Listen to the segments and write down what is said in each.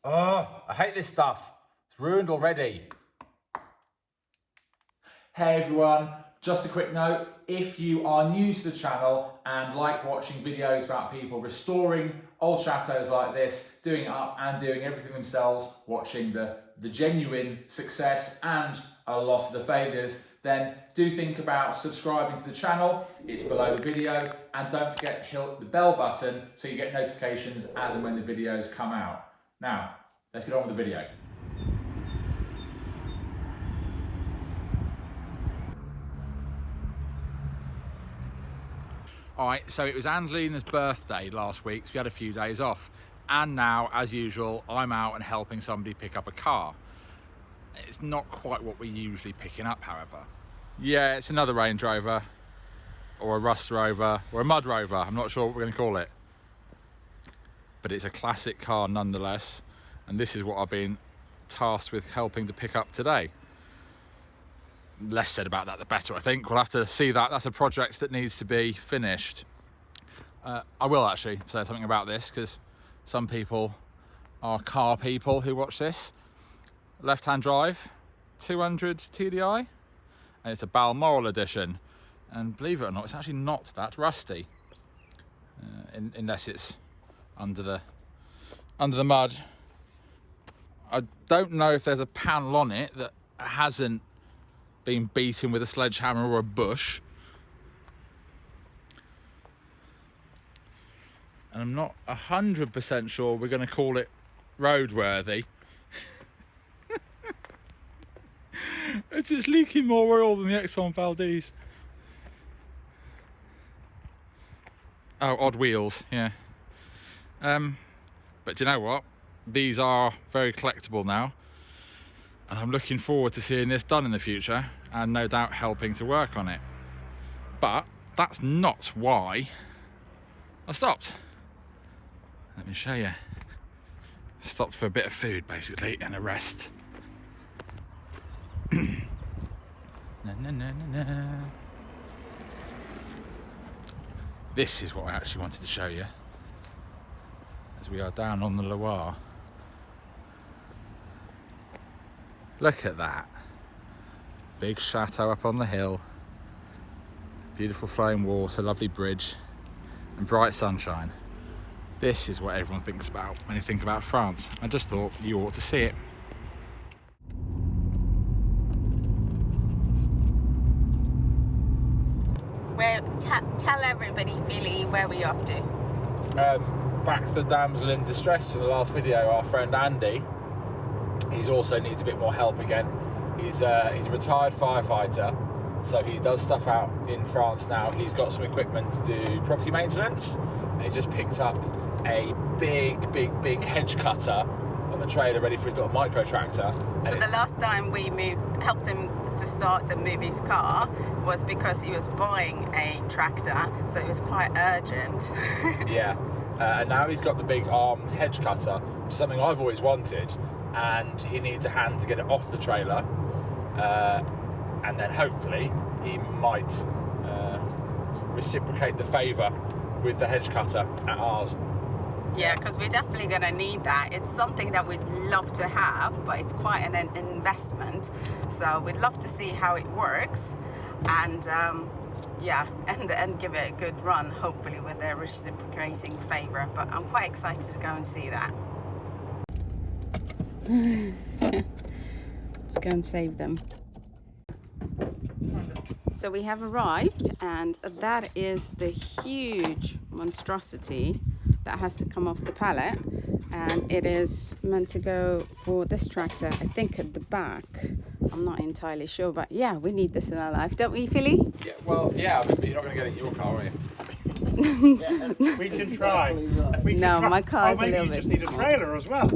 Oh, I hate this stuff. It's ruined already. Hey everyone, just a quick note. If you are new to the channel and like watching videos about people restoring old chateaus like this, doing it up and doing everything themselves, watching the genuine success and a lot of the failures, then do think about subscribing to the channel. It's below the video, and don't forget to hit the bell button so you get notifications as and when the videos come out. Now, let's get on with the video. Alright, so it was Angelina's birthday last week, so we had a few days off. And now, as usual, I'm out and helping somebody pick up a car. It's not quite what we're usually picking up, however. Yeah, it's another Range Rover, or a Rust Rover, or a Mud Rover. I'm not sure what we're going to call it. But it's a classic car nonetheless. And this is what I've been tasked with helping to pick up today. Less said about that, the better, I think. We'll have to see that. That's a project that needs to be finished. I will actually say something about this, because some people are car people who watch this. Left-hand drive, 200 TDI, and it's a Balmoral edition. And believe it or not, it's actually not that rusty, unless it's under the mud. I don't know if there's a panel on it that hasn't been beaten with a sledgehammer or a bush. And I'm not 100% sure we're going to call it roadworthy. It's just leaking more oil than the Exxon Valdez. Oh, odd wheels, yeah. But do you know what? These are very collectible now. And I'm looking forward to seeing this done in the future, and no doubt helping to work on it. But that's not why I stopped. Let me show you. Stopped for a bit of food, basically, and a rest. This is what I actually wanted to show you, as we are down on the Loire. Look at that. Big chateau up on the hill. Beautiful flowing water, lovely bridge, and bright sunshine. This is what everyone thinks about when you think about France. I just thought you ought to see it. Tell everybody, Philly, where we're off to. Back to the damsel in distress from the last video, our friend Andy. He's also needs a bit more help again. He's a retired firefighter, so he does stuff out in France now. He's got some equipment to do property maintenance, and he's just picked up a big hedge cutter on the trailer, ready for his little micro tractor. So the last time we helped him to start and move his car was because he was buying a tractor, so it was quite urgent. Yeah, and now he's got the big armed hedge cutter, which is something I've always wanted, and he needs a hand to get it off the trailer, and then hopefully he might reciprocate the favour with the hedge cutter at ours. Yeah, because we're definitely going to need that. It's something that we'd love to have, but it's quite an investment. So we'd love to see how it works, and yeah, and give it a good run, hopefully with a reciprocating favour. But I'm quite excited to go and see that. Let's go and save them. So we have arrived, and that is the huge monstrosity that has to come off the pallet, and it is meant to go for this tractor, I think at the back. I'm not entirely sure, but yeah, we need this in our life, don't we, Philly? Yeah, well, yeah, but you're not going to get it in your car, are you? Yes, we can try. No, my car's a little bit just need a trailer as well.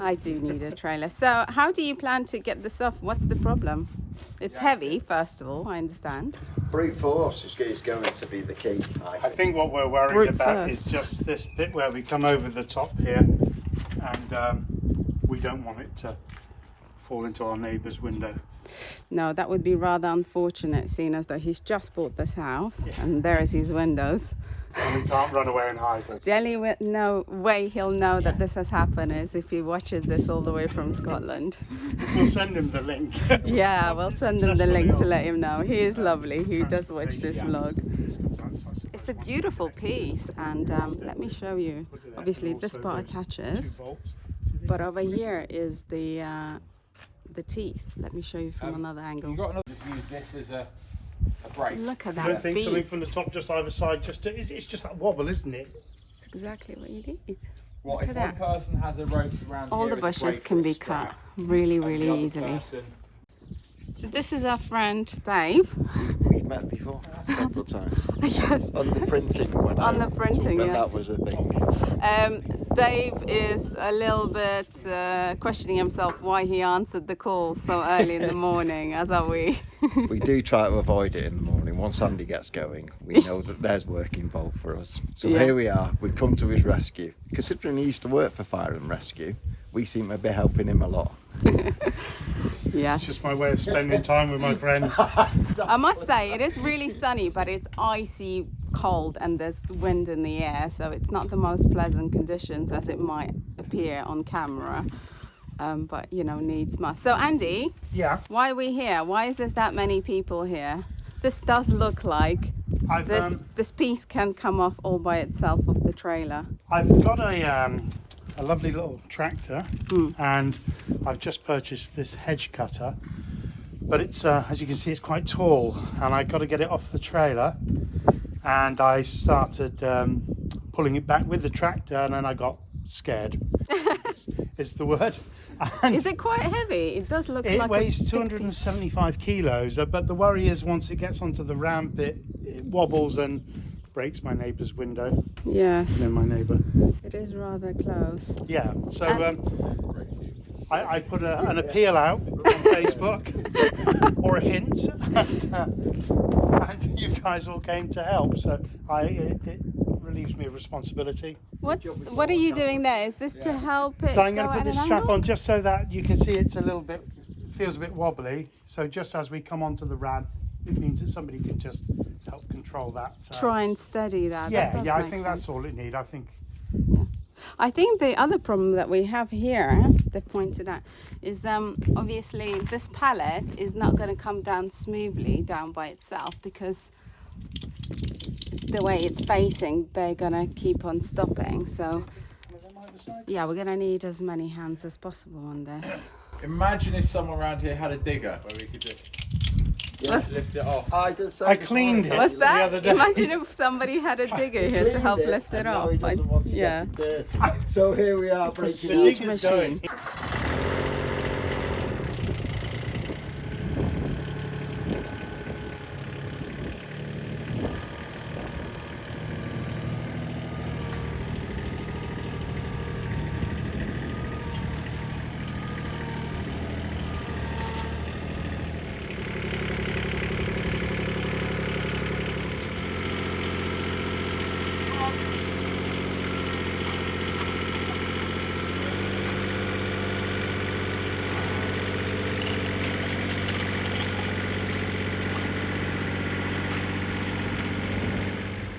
I do need a trailer. So how do you plan to get this off? What's the problem? It's heavy, first of all, I understand. Brute force is going to be the key. I think what we're worried about is just this bit where we come over the top here, and we don't want it to fall into our neighbour's window. No, that would be rather unfortunate, seeing as though he's just bought this house and there's his windows. And we can't run away and hide. The only no way he'll know that this has happened is if he watches this all the way from Scotland. We'll send him the link. Yeah, we'll send him the link to let him know. He is lovely. He does watch this vlog. It's a beautiful piece, and let me show you. Obviously, this part attaches, but over here is the teeth. Let me show you from another angle. You've got another. Just use this as a break. Look at I don't that think something beast. from the top, just either side, it's just that wobble, isn't it? It's exactly what you need. What if Look one at that. person has a rope around All here, the it's bushes great can for be a strap, cut really, and the really other easily. person- So this is our friend Dave. We've met before several times. Yes. On the printing when Yes. that was a thing. Dave is a little bit questioning himself why he answered the call so early in the morning, as are we. We do try to avoid it in the morning. Once Andy gets going, we know that there's work involved for us. So Yeah. here we are. We've come to his rescue. Considering he used to work for Fire and Rescue, we seem to be helping him a lot. Yes. It's just my way of spending time with my friends. I must say, it is really sunny, but it's icy cold and there's wind in the air, so it's not the most pleasant conditions as it might appear on camera. But, you know, needs must. So, Andy, Yeah. why are we here? Why is there that many people here? This does look like I've this piece can come off all by itself of the trailer. I've got a lovely little tractor, and I've just purchased this hedge cutter, but it's as you can see, it's quite tall, and I got to get it off the trailer, and I started pulling it back with the tractor, and then I got scared. is the word. And Is it quite heavy? It does look it like weighs a big 275 kilos, but the worry is once it gets onto the ramp, it wobbles and breaks my neighbour's window. piece. Yes, Then my neighbour. it is rather close. Yeah, so I put an appeal out on Facebook, or a hint, and you guys all came to help. So it relieves me of responsibility. What are you doing there? Is this to help it So I'm go going to put at this an strap angle? on just so that you can see it's a little bit, feels a bit wobbly. So just as we come onto the ramp, it means that somebody can just help control that. Try and steady that. That Yeah, does I make think sense. that's all it needs. I think. I think the other problem that we have here, they pointed out, is obviously this pallet is not going to come down smoothly down by itself because the way it's facing, they're going to keep on stopping. So yeah, we're going to need as many hands as possible on this. Imagine if someone around here had a digger where we could just lift it off. I cleaned it. What's the that? other day. Imagine if somebody had a digger here to help lift it Now up. he doesn't want to Yeah. get it dirty. So here we are It's a breaking huge The digger's machine. going.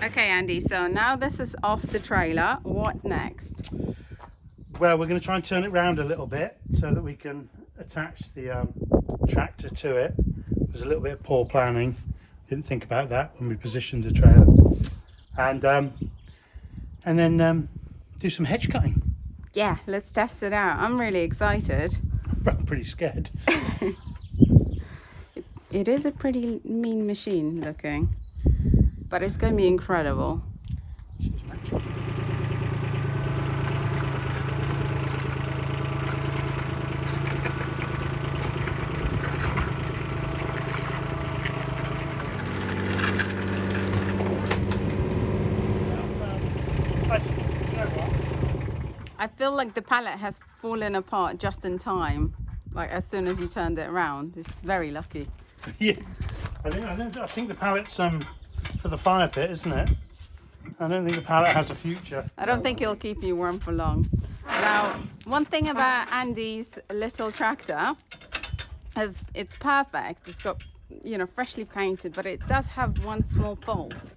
Okay, Andy, so now this is off the trailer. What next? Well, we're going to try and turn it round a little bit so that we can attach the tractor to it. There's a little bit of poor planning. Didn't think about that when we positioned the trailer. And then do some hedge cutting. Yeah, let's test it out. I'm really excited. I'm pretty scared. It is a pretty mean machine looking, but it's going to be incredible. I feel like the pallet has fallen apart just in time, like as soon as you turned it around. It's very lucky. Yeah, I think the pallet's for the fire pit, isn't it? I don't think the pallet has a future. I don't think it'll keep you warm for long. Now, one thing about Andy's little tractor as it's perfect. It's got, you know, freshly painted, but it does have one small fault,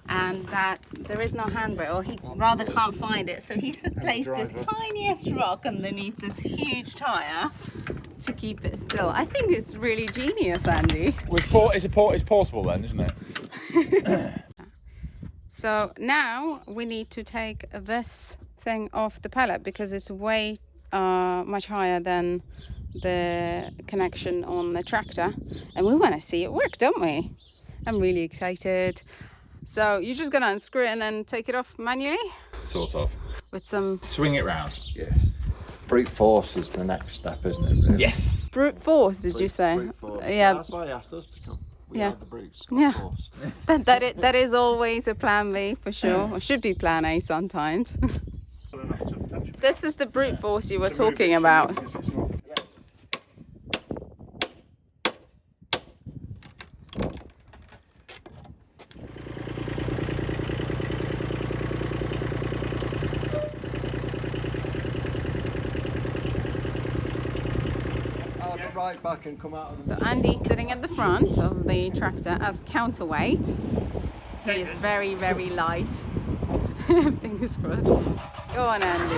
and that there is no handrail. He rather can't find it, so he's just placed this tiniest rock underneath this huge tyre to keep it still. I think it's really genius, Andy. It's portable then, isn't it? So now we need to take this thing off the pallet because it's way much higher than the connection on the tractor, and we want to see it work, don't we? I'm really excited. So you're just gonna unscrew it and then take it off manually? Sort of. With some... Swing it round. Yeah. Brute force is the next step, isn't it? Really? Yes. Brute force, did you say? Brute force. Yeah. That's why he asked us to come. We Yeah. are the brutes. Yeah. Of course. That is always a plan B for sure, or should be plan A sometimes. This is the brute force you were talking about. I'll go right back and come out of the... So Andy's sitting at the front of the tractor as counterweight. He is very, very light. Fingers crossed. Go on, Andy.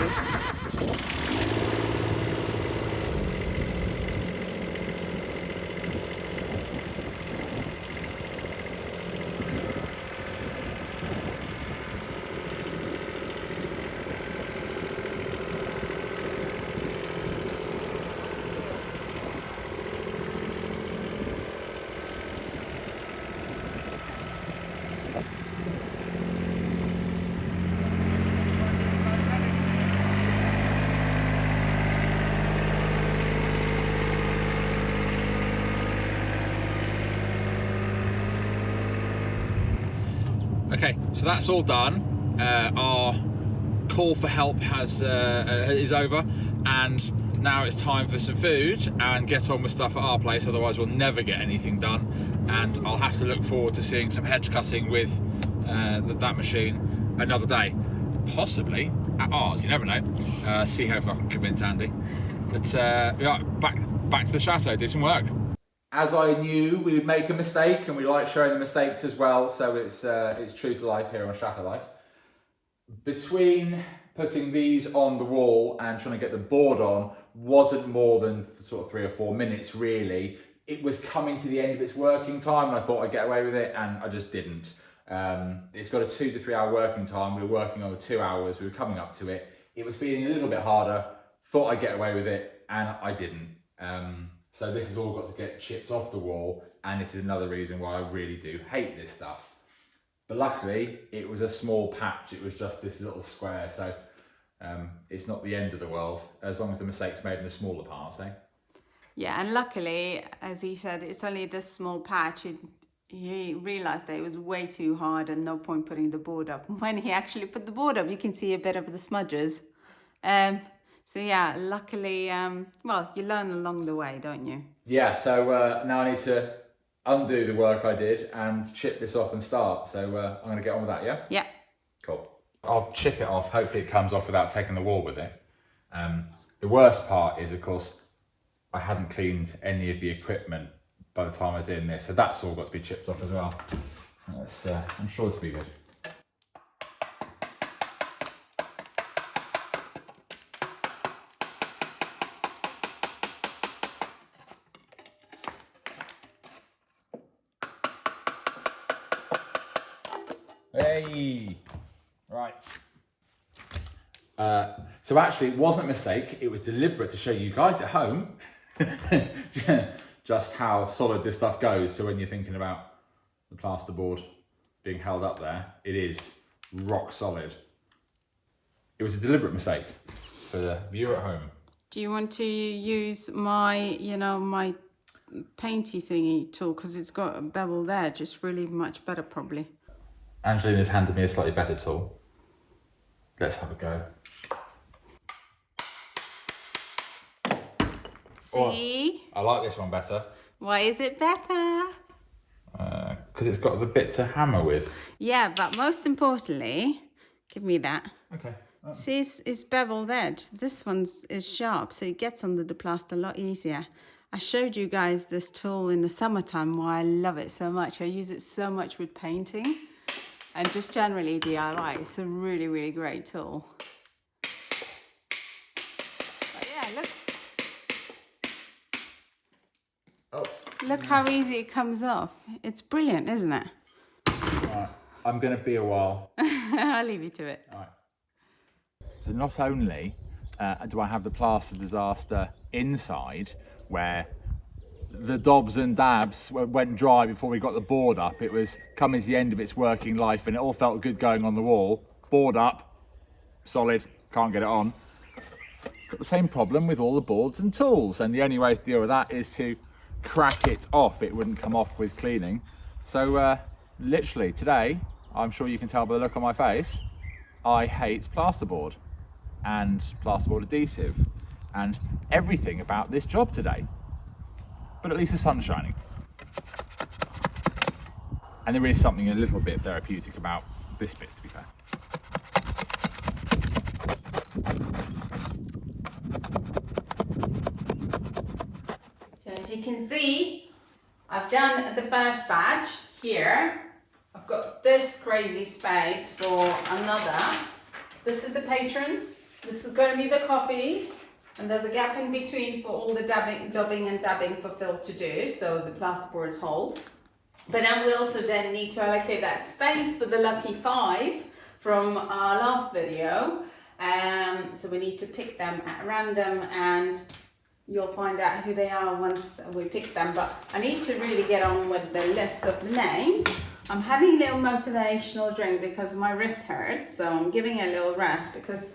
Okay, so that's all done. Our call for help is over, and now it's time for some food and get on with stuff at our place. Otherwise, we'll never get anything done, and I'll have to look forward to seeing some hedge cutting with that machine another day, possibly at ours. You never know. See how far I can convince Andy. But yeah, back to the chateau, do some work. As I knew, we would make a mistake, and we like showing the mistakes as well, so it's true to life here on Chateau Life. Between putting these on the wall and trying to get the board on wasn't more than sort of 3 or 4 minutes really. It was coming to the end of its working time, and I thought I'd get away with it, and I just didn't. It's got a 2 to 3 hour working time. We were working on the 2 hours, we were coming up to it. It was feeling a little bit harder, thought I'd get away with it, and I didn't. So this has all got to get chipped off the wall, and it is another reason why I really do hate this stuff. But luckily, it was a small patch. It was just this little square, so it's not the end of the world, as long as the mistake's made in the smaller parts, eh? Yeah, and luckily, as he said, it's only this small patch. He realised that it was way too hard and no point putting the board up. When he actually put the board up, you can see a bit of the smudges. So yeah, luckily, well, you learn along the way, don't you? Yeah, so now I need to undo the work I did and chip this off and start. So I'm going to get on with that, yeah? Yeah. Cool. I'll chip it off. Hopefully it comes off without taking the wall with it. The worst part is, of course, I hadn't cleaned any of the equipment by the time I was doing this. So that's all got to be chipped off as well. I'm sure this will be good. Hey, right. So actually it wasn't a mistake, it was deliberate to show you guys at home just how solid this stuff goes. So when you're thinking about the plasterboard being held up there, it is rock solid. It was a deliberate mistake for the viewer at home. Do you want to use my, my painty thingy tool? Because it's got a beveled edge. It's really much better probably. Angelina's handed me a slightly better tool. Let's have a go. See? Oh, I like this one better. Why is it better? Because it's got the bit to hammer with. Yeah, but most importantly, give me that. Okay. See, it's beveled edge. This one's is sharp, so it gets under the plaster a lot easier. I showed you guys this tool in the summertime, why I love it so much. I use it so much with painting and just generally DIY. It's a really, really great tool. But yeah, look. Oh. Look how easy it comes off. It's brilliant, isn't it? Right. I'm going to be a while. I'll leave you to it. All right. So not only do I have the plaster disaster inside, where the dobs and dabs went dry before we got the board up. It was coming to the end of its working life and it all felt good going on the wall. Board up, solid, can't get it on. Got the same problem with all the boards and tools, and the only way to deal with that is to crack it off. It wouldn't come off with cleaning. So literally today, I'm sure you can tell by the look on my face, I hate plasterboard and plasterboard adhesive and everything about this job today. But at least the sun's shining. And there is something a little bit therapeutic about this bit, to be fair. So as you can see, I've done the first batch here. I've got this crazy space for another. This is the patrons. This is going to be the coffees. And there's a gap in between for all the dubbing and dabbing for Phil to do, so the plasterboards hold. But then we also then need to allocate that space for the lucky 5 from our last video. So we need to pick them at random, and you'll find out who they are once we pick them. But I need to really get on with the list of the names. I'm having a little motivational drink because my wrist hurts, so I'm giving it a little rest because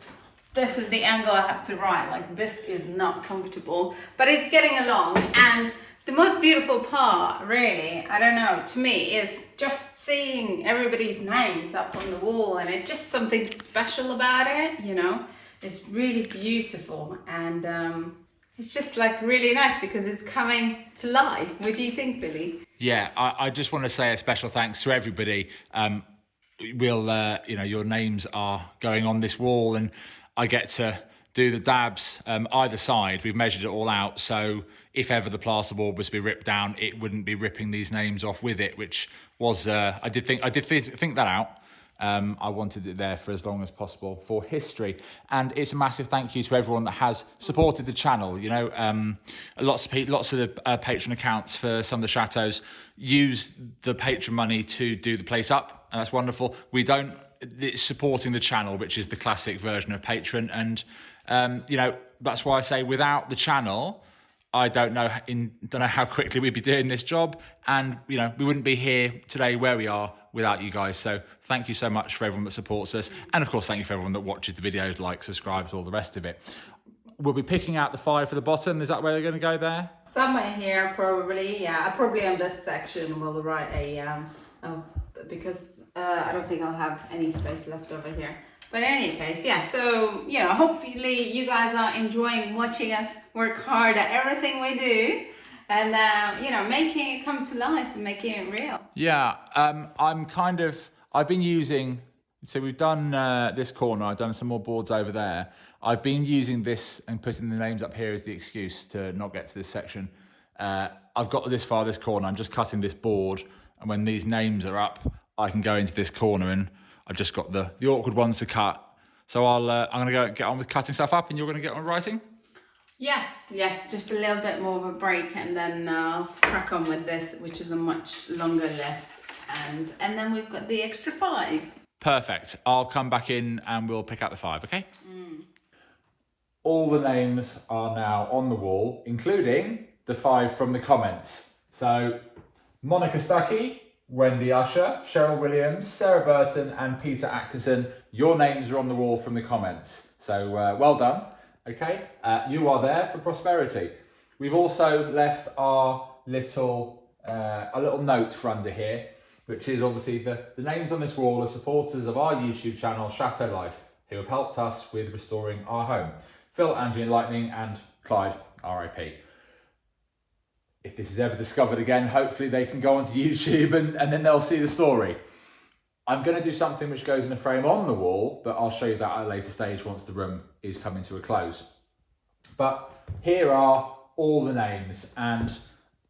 this is the angle I have to write. Like, this is not comfortable, but it's getting along. And the most beautiful part, really, I don't know, to me, is just seeing everybody's names up on the wall, and it's just something special about it, you know. It's really beautiful, and it's just like really nice because it's coming to life. What do you think, Billy? Yeah, I just want to say a special thanks to everybody. We'll, you know, your names are going on this wall, and I get to do the dabs either side. We've measured it all out, so if ever the plasterboard was to be ripped down, it wouldn't be ripping these names off with it, which was I did think that out. I wanted it there for as long as possible for history, and it's a massive thank you to everyone that has supported the channel. You know, lots of the patron accounts for some of the chateaus use the patron money to do the place up, and that's wonderful. It's supporting the channel, which is the classic version of patron, and you know, that's why I say without the channel, I don't know how quickly we'd be doing this job, and you know, we wouldn't be here today where we are without you guys. So thank you so much for everyone that supports us, and of course thank you for everyone that watches the videos, likes, subscribes, all the rest of it. We'll be picking out the 5 for the bottom. Is that where they're going to go there? Somewhere here, probably. Yeah, probably on this section we'll write a because I don't think I'll have any space left over here. But in any case, yeah, so, you know, hopefully you guys are enjoying watching us work hard at everything we do, and, you know, making it come to life and making it real. Yeah, I've been using, so we've done this corner, I've done some more boards over there. I've been using this and putting the names up here as the excuse to not get to this section. I've got this far, this corner, I'm just cutting this board, and when these names are up, I can go into this corner, and I've just got the awkward ones to cut. So I'm going to go get on with cutting stuff up, and you're going to get on writing? Yes, just a little bit more of a break, and then I'll crack on with this, which is a much longer list. And then we've got the extra 5. Perfect. I'll come back in and we'll pick out the 5, okay? All the names are now on the wall, including the 5 from the comments. So Monica Stuckey, Wendy Usher, Cheryl Williams, Sarah Burton and Peter Atkinson, your names are on the wall from the comments. So well done, okay? You are there for prosperity. We've also left our little a little note for under here, which is obviously the names on this wall are supporters of our YouTube channel, Chateau Life, who have helped us with restoring our home. Phil, Angie and Lightning, and Clyde, RIP. If this is ever discovered again, hopefully they can go onto YouTube and then they'll see the story. I'm going to do something which goes in a frame on the wall, but I'll show you that at a later stage once the room is coming to a close. But here are all the names. And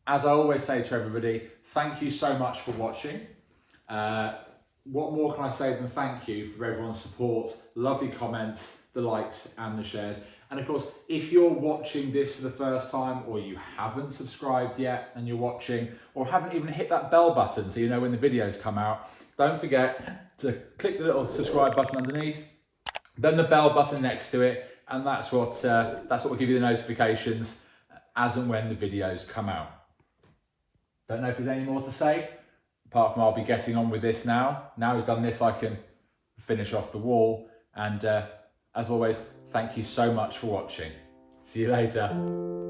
as I always say to everybody, thank you so much for watching. What more can I say than thank you for everyone's support, lovely comments, the likes and the shares. And of course, if you're watching this for the first time, or you haven't subscribed yet and you're watching, or haven't even hit that bell button so you know when the videos come out, don't forget to click the little subscribe button underneath, then the bell button next to it, and that's what will give you the notifications as and when the videos come out. Don't know if there's any more to say, apart from I'll be getting on with this now. Now we've done this, I can finish off the wall. And as always, thank you so much for watching. See you later.